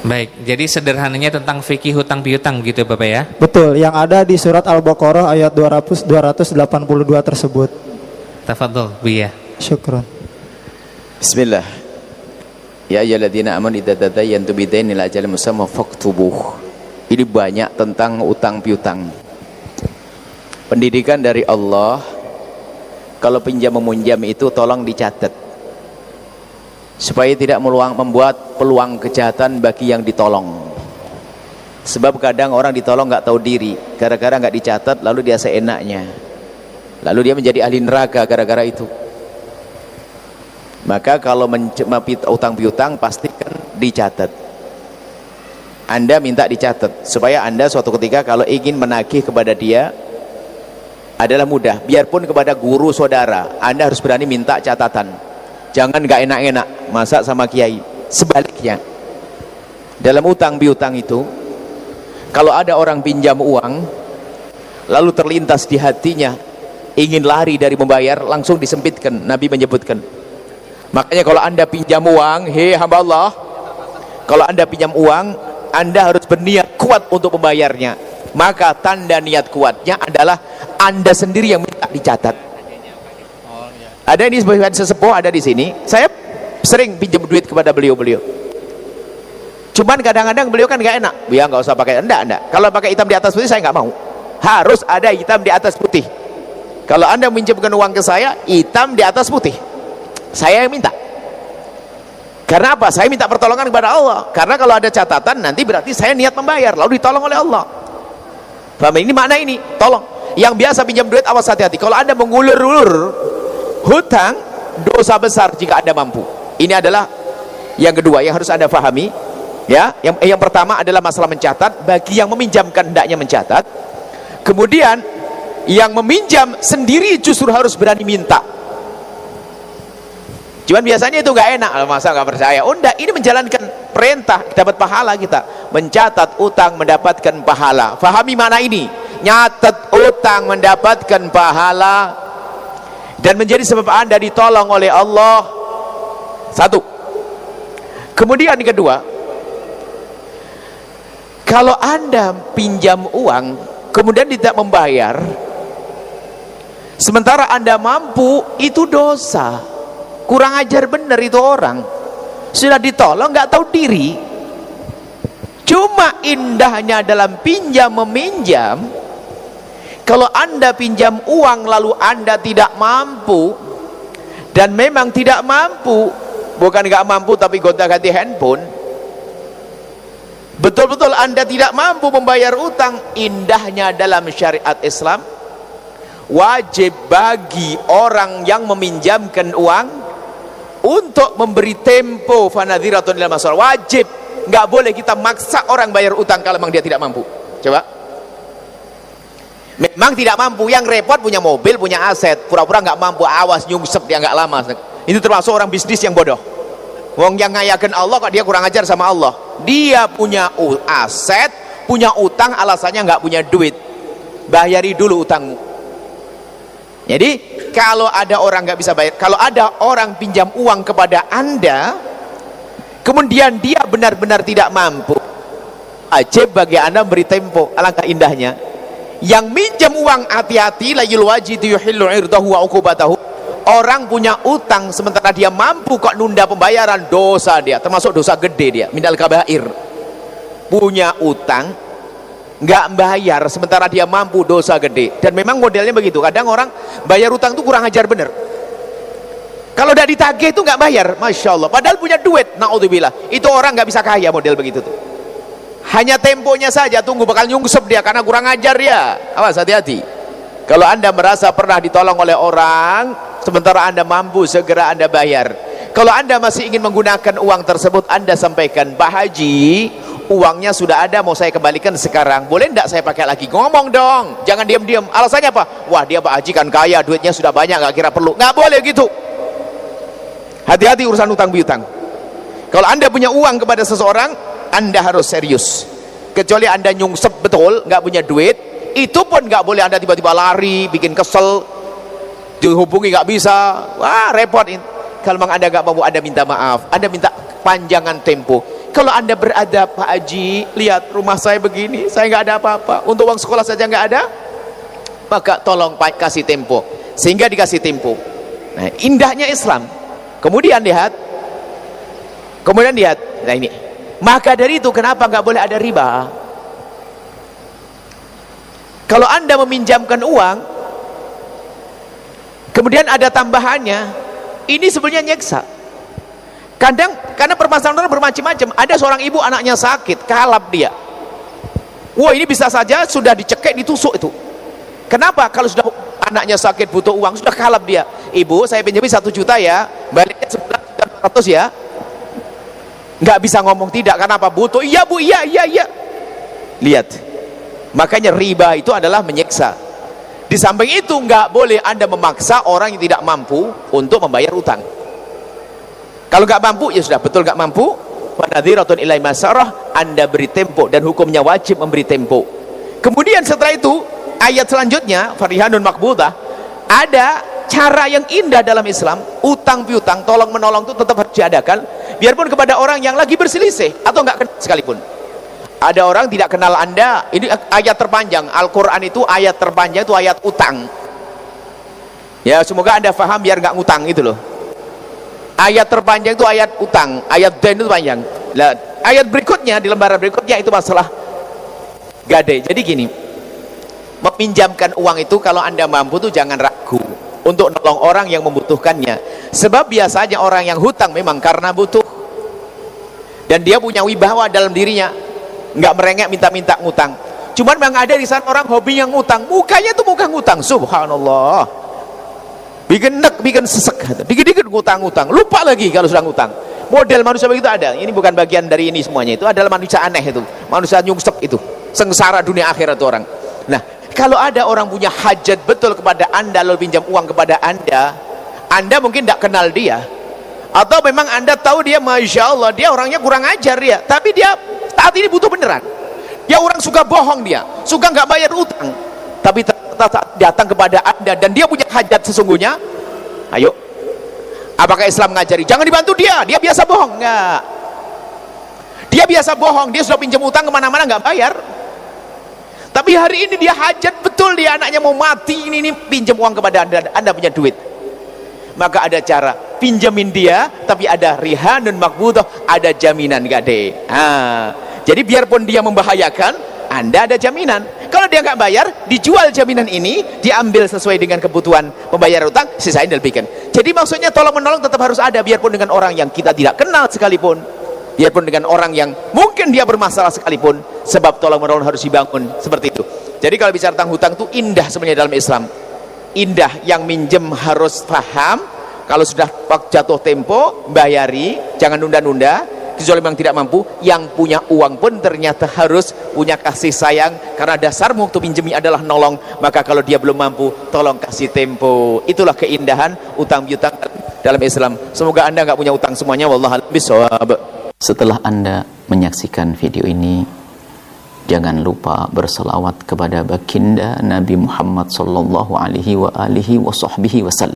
Baik, jadi sederhananya tentang fikih hutang piutang gitu Bapak ya? Betul, yang ada di surat Al-Baqarah ayat 282 tersebut. Tafadhol, Buya. Syukron. Bismillah. Ya ayyuhalladzina amanu idza tadayyantum bidainin ila ajalin musamma faktubuh. Ini banyak tentang utang piutang. Pendidikan dari Allah, kalau pinjam meminjam itu tolong dicatat, supaya tidak membuat peluang kejahatan bagi yang ditolong. Sebab kadang orang ditolong nggak tahu diri, gara-gara nggak dicatat lalu dia seenaknya, lalu dia menjadi ahli neraka gara-gara itu. Maka kalau utang piutang pastikan dicatat. Anda minta dicatat supaya Anda suatu ketika kalau ingin menagih kepada dia adalah mudah. Biarpun kepada guru saudara, Anda harus berani minta catatan. Jangan gak enak-enak masa sama kiai. Sebaliknya, dalam utang piutang itu, kalau ada orang pinjam uang lalu terlintas di hatinya ingin lari dari membayar, langsung disempitkan. Nabi menyebutkan, makanya kalau Anda pinjam uang, hei hamba Allah, kalau Anda pinjam uang, Anda harus berniat kuat untuk membayarnya. Maka tanda niat kuatnya adalah Anda sendiri yang minta dicatat. Ada ini sebagian sesepuh ada di sini. Saya sering pinjam duit kepada beliau-beliau. Cuman kadang-kadang beliau kan nggak enak. Biar nggak usah pakai enggak. Kalau pakai hitam di atas putih saya nggak mau. Harus ada hitam di atas putih. Kalau Anda minjamkan uang ke saya, hitam di atas putih. Saya yang minta. Karena apa? Saya minta pertolongan kepada Allah. Karena kalau ada catatan nanti berarti saya niat membayar, lalu ditolong oleh Allah. Paham? Ini makna ini. Tolong. Yang biasa pinjam duit awas hati-hati. Kalau Anda mengulur-ulur hutang, dosa besar jika Anda mampu. Ini adalah yang kedua yang harus Anda pahami. Ya, yang pertama adalah masalah mencatat. Bagi yang meminjamkan hendaknya mencatat. Kemudian yang meminjam sendiri justru harus berani minta. Cuman biasanya itu nggak enak, masa nggak percaya? Oh enggak, ini menjalankan perintah, dapat pahala kita. Mencatat utang mendapatkan pahala. Fahami mana ini? Nyatat utang mendapatkan pahala dan menjadi sebab Anda ditolong oleh Allah. Satu. Kemudian yang kedua, kalau Anda pinjam uang kemudian tidak membayar, sementara Anda mampu, itu dosa. Kurang ajar benar itu orang. Sudah ditolong nggak tahu diri. Cuma indahnya dalam pinjam meminjam, kalau Anda pinjam uang lalu Anda tidak mampu, dan memang tidak mampu, bukan nggak mampu tapi gonta-ganti handphone, betul-betul Anda tidak mampu membayar utang, indahnya dalam syariat Islam, wajib bagi orang yang meminjamkan uang untuk memberi tempo, fanadhiratun ilal masal. Wajib, nggak boleh kita maksa orang bayar utang kalau memang dia tidak mampu. Coba, memang tidak mampu, yang repot punya mobil, punya aset, pura-pura nggak mampu, awas nyungsep dia nggak lama. Itu termasuk orang bisnis yang bodoh. Wong yang ngayakin Allah kok dia kurang ajar sama Allah. Dia punya aset, punya utang, alasannya nggak punya duit. Bayari dulu utangmu. Jadi kalau ada orang nggak bisa bayar, kalau ada orang pinjam uang kepada Anda, kemudian dia benar-benar tidak mampu, wajib bagi Anda beri tempo. Alangkah indahnya. Yang minjam uang hati-hati, la yulwajidu yuhillu irdahu wa uqubatahu. Orang punya utang sementara dia mampu kok nunda pembayaran, dosa dia, termasuk dosa gede dia, minal kabair. Punya utang nggak bayar sementara dia mampu, dosa gede. Dan memang modelnya begitu. Kadang orang bayar utang itu kurang ajar bener. Kalau udah ditagih itu nggak bayar, masya Allah. Padahal punya duit, naudzubillah. Itu orang nggak bisa kaya model begitu tuh. Hanya temponya saja, tunggu bakal nyungsep dia karena kurang ajar ya. Awas hati-hati. Kalau Anda merasa pernah ditolong oleh orang, sementara Anda mampu, segera Anda bayar. Kalau Anda masih ingin menggunakan uang tersebut, Anda sampaikan, Pak Haji, uangnya sudah ada, mau saya kembalikan sekarang, boleh enggak saya pakai lagi? Ngomong dong, jangan diam-diam. Alasannya apa? Wah, dia Pak Haji kan kaya, duitnya sudah banyak, nggak kira perlu. Nggak boleh gitu. Hati-hati urusan utang piutang. Kalau Anda punya uang kepada seseorang, Anda harus serius. Kecuali Anda nyungsep betul, nggak punya duit, itu pun nggak boleh Anda tiba-tiba lari, bikin kesel, dihubungi nggak bisa, wah repot. Kalau memang Anda nggak mampu, Anda minta maaf, Anda minta panjangan tempo. Kalau anda beradab, Pak Haji, lihat rumah saya begini, saya nggak ada apa-apa, untuk uang sekolah saja nggak ada, maka tolong kasih tempo, sehingga dikasih tempo. Nah, indahnya Islam. Kemudian lihat, nah ini, maka dari itu kenapa nggak boleh ada riba? Kalau anda meminjamkan uang, kemudian ada tambahannya, ini sebenarnya nyeksa. Kadang, karena permasalahan orang bermacam-macam. Ada seorang ibu anaknya sakit, kalap dia. Wah, ini bisa saja sudah dicekek, ditusuk itu. Kenapa? Kalau sudah anaknya sakit butuh uang, sudah kalap dia. Ibu, saya pinjami 1 juta ya, baliknya 9.400 ya. Nggak bisa ngomong tidak, karena apa? Butuh. Iya bu, iya. Lihat, makanya riba itu adalah menyiksa. Di samping itu nggak boleh anda memaksa orang yang tidak mampu untuk membayar utang. Kalau nggak mampu, ya sudah, betul nggak mampu, wanadhiratun ilai masarah, anda beri tempo, dan hukumnya wajib memberi tempo. Kemudian setelah itu ayat selanjutnya, farihanun makbudah, ada cara yang indah dalam Islam. Utang piutang, tolong menolong itu tetap harus diadakan, biarpun kepada orang yang lagi berselisih atau nggak kenal sekalipun. Ada orang tidak kenal anda, ini ayat terpanjang Al-Quran itu, ayat terpanjang itu ayat utang ya, semoga anda paham biar nggak ngutang gitu loh. Ayat terpanjang itu ayat utang, ayat dain itu panjang. Nah, ayat berikutnya di lembaran berikutnya itu masalah gade. Jadi gini, meminjamkan uang itu kalau anda mampu tuh jangan ragu untuk nolong orang yang membutuhkannya. Sebab biasanya orang yang hutang memang karena butuh, dan dia punya wibawa dalam dirinya, nggak merengek minta-minta ngutang. Cuman memang ada di sana orang hobi yang ngutang, mukanya tuh muka ngutang, subhanallah, bikin nek, bikin sesek, dikit-dikit ngutang-ngutang, lupa lagi kalau sudah ngutang. Model manusia begitu ada. Ini bukan bagian dari ini semuanya, itu adalah manusia aneh, itu manusia nyungsep, itu sengsara dunia akhirat itu orang. Nah, kalau ada orang punya hajat betul kepada anda lalu pinjam uang kepada anda mungkin tidak kenal dia, atau memang anda tahu dia, masya Allah, dia orangnya kurang ajar dia, tapi dia saat ini butuh beneran. Dia orang suka bohong, dia suka nggak bayar utang, tapi datang kepada anda dan dia punya hajat sesungguhnya. Ayo, apakah Islam ngajari jangan dibantu dia biasa bohong? Enggak, dia biasa bohong, dia sudah pinjam utang kemana-mana nggak bayar, tapi hari ini dia hajat betul, dia anaknya mau mati, ini pinjam uang kepada anda punya duit, maka ada cara pinjamin dia, tapi ada rihanun makbudah, ada jaminan gade. Jadi biarpun dia membahayakan, anda ada jaminan. Kalau dia nggak bayar, dijual jaminan ini, diambil sesuai dengan kebutuhan pembayar utang, sisain dilebihkan. Jadi maksudnya tolong menolong tetap harus ada, biarpun dengan orang yang kita tidak kenal sekalipun, biarpun dengan orang yang mungkin dia bermasalah sekalipun, sebab tolong menolong harus dibangun seperti itu. Jadi kalau bicara tentang hutang itu indah sebenarnya dalam Islam. Indah, yang minjem harus paham, kalau sudah jatuh tempo bayari, jangan nunda-nunda. Kecuali memang tidak mampu, yang punya uang pun ternyata harus punya kasih sayang, karena dasarmu waktu pinjemi adalah nolong. Maka kalau dia belum mampu, tolong kasih tempo. Itulah keindahan utang piutang dalam Islam. Semoga anda nggak punya utang semuanya. Wallahu a'lam bishawab. Setelah anda menyaksikan video ini, jangan lupa berselawat kepada baginda Nabi Muhammad sallallahu alaihi wa alihi wa sahbihi wasallam.